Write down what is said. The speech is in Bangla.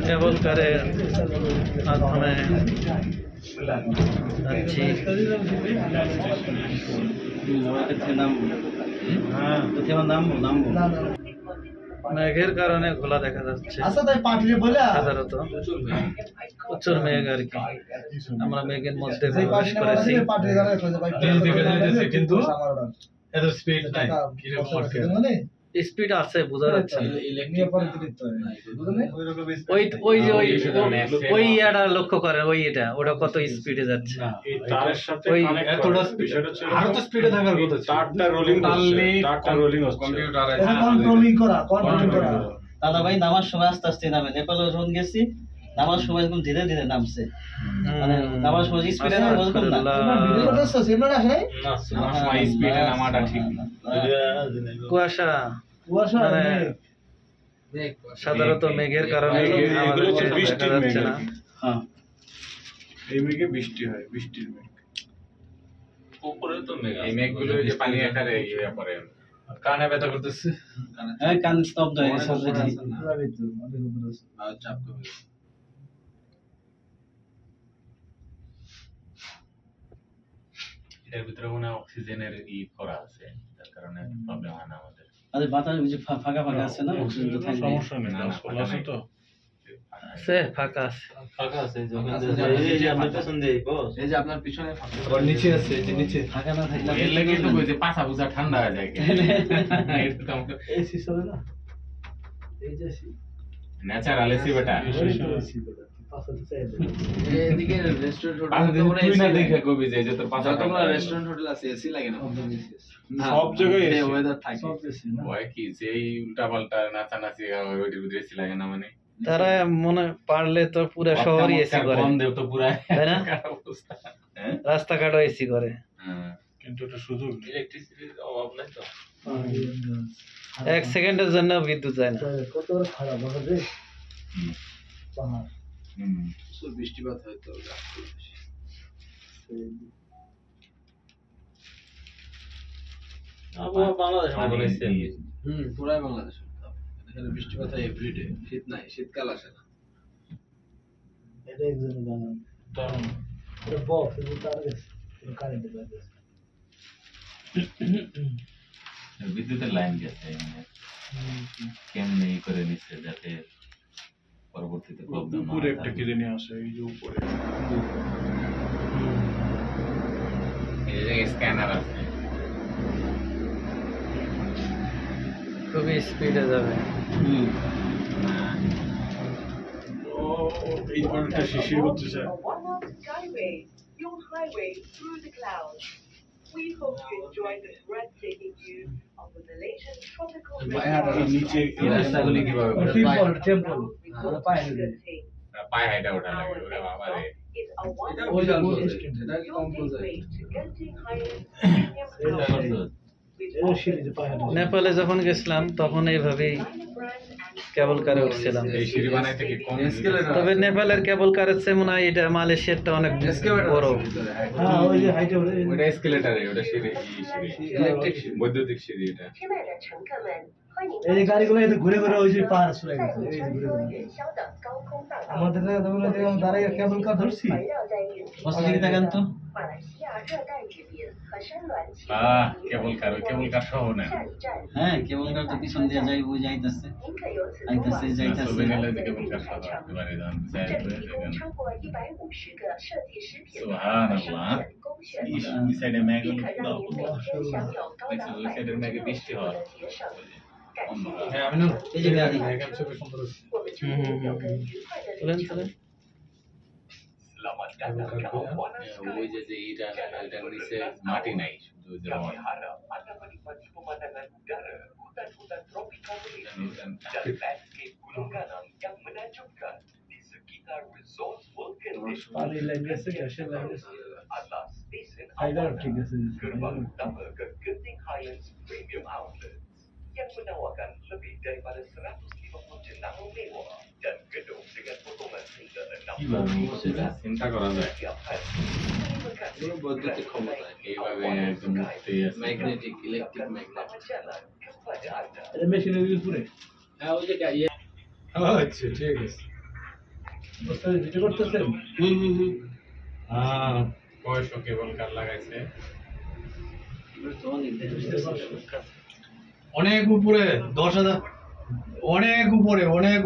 কেবল কারের মাধ্যমে যাচ্ছি। মেঘের কারণে ঘোলা দেখা যাচ্ছে সাধারণত, প্রচুর মেঘ আর কি। আমরা মেঘের মধ্যে প্রবেশ করেছি। কিন্তু এত স্পিড নাই, স্পিড আছে বোঝা যাচ্ছে না। ওই ইয়াটা লক্ষ্য করেন, ওই এটা ওটা কত স্পিডে যাচ্ছে। দাদা ভাই নামার সময় আস্তে আস্তে নামে, নেপালে যখন গেছি নামার সময় একদম ধীরে ধীরে নামছে, মানে নামার সময় স্পিডে না বলতাম না। কুয়াশা মানে সাধারণত মেঘের কারণে দেখা যাচ্ছে না। এই মেঘে বৃষ্টি হয়, বৃষ্টির মেঘ উপরে তো মেঘ, এই মেঘগুলো যে পানি আকারে ইয়ে পড়ে, কানে ব্যথা করতেছে, হ্যাঁ কান স্তব্ধ হয়ে গেছে অলরেডি। চাপ কমে গেছে। এর ভিতরে মনে হয় অক্সিজেনের করা আছে, যার কারণে প্রবলেম হয় না আমাদের। আরে বাতাস যে ফাঁকা ফাঁকা আছে না, অক্সিজেন তো থাকে। সমস্যা নেই, আছে তো সে ফাঁকা আছে, ফাঁকা আছে। এই যে আপনার পেছন দিয়ে বস, এই যে আপনার পিছনে ফাঁকা, আবার নিচে আছে, এই যে নিচে ফাঁকা না থাকলে এর লাগি তো কইছে পাছা বুঝা ঠান্ডা হয়ে যায় কেন। একটু কাম করে এসি চলে না, এই যে এসি ন্যাচারাল এসি বেটা। এদিকে রেস্টুরেন্ট তুই না দেখে কবি যে তোর পাছা যতগুলো রেস্টুরেন্ট হোটেল আছে এসি লাগে না, সব জায়গায় এসি। ওয়েদার থাকে। ওই কি সেই উল্টা পাল্টা নাচানাচি ওইটির ভিতরে এসি লাগে না মানে। তারা মনে পারলে তো পুরো শহরই এসি করে, কম দেব তো পুরা তাই না? অবস্থা। হ্যাঁ রাস্তাঘাটও এসি করে, কিন্তু এটা শুধু ইলেকট্রিসিটির অভাব নাই তো। এক সেকেন্ডের জন্য বিদ্যুৎ যায় না। বৃষ্টিপাত হয় তো বাংলাদেশ পুরাই বাংলাদেশ। এখানে বৃষ্টিপাত হয় এভরিডে, শীত নাই, শীতকাল আসে না। বিদ্যুতের লাইন গেছে, কেমনে করে নিচ্ছে যাতে পরবর্তীতে প্রবলেম উপরে একটা কিনে নিয়ে আসে, এই যে উপরে এই যে স্ক্যানার আছে, খুবই স্পিডে যাবে। এই ধরনের শিশির করতেছে। নিচে রাস্তাগুলি কিভাবে পায়ে হাইটা ওঠা লাগে, ওরে বাবা রে। নেপালে যখন গেছিলাম তখন এইভাবেই কেবল কারে উঠছিলাম। এই সিঁড়ি বানাইতে কি কম তবে নেপালের কেবল কারের চেয়ে মনে হয় এটা মালয়েশিয়ারটা অনেক বড়। ওটা এসকেলেটরে, ওটা সিঁড়ি, ইলেকট্রিক বৈদ্যুতিক সিঁড়ি এটা। এই গাড়িগুলো এত ঘুরে ঘুরে ওই যে পার চলে গেছে, এই ঘুরে ঘুরে আমাদের দাঁড়াই কেবল কার ধরছি। দিকে তাকান তো, কেবল কার সহ না। হ্যাঁ কেবল কার তো পিছন দিয়ে যাই, ওই যাইতেছে আইতেছে যাইতেছে। কেবল কার সহ আসতে পারে, সুবহানাল্লাহ। এই সাইডে মেঘ হলো, ওই সাইডের মেঘে বৃষ্টি হয়। হ্যাঁ আমি এই যে গাড়ি চলেন চলেন। ওই যে এটার নিচে মাটি নাই, শুধু যেমন পানি লেগেছে, গ্যাসের লেগেছে, ফাইবার ঠিক আছে। yang menawarkan lebih daripada 150 jenang mewah dan gedung dengan potongan hingga 60%. চিন্তা করা যায় বৈদ্যুতিক ক্ষমতা, এইভাবে একদম মুক্তি আছে। Magnetic, electric magnetic. এটা মেশিনের উপরে। হ্যাঁ ওই যে আচ্ছা ঠিক আছে। ওস্তাদ ভিডিও করতেছেন? হ্যাঁ বয়স কেবল কার লাগাইছে অনেক উপরে 10,000 অনেক উপরে অনেক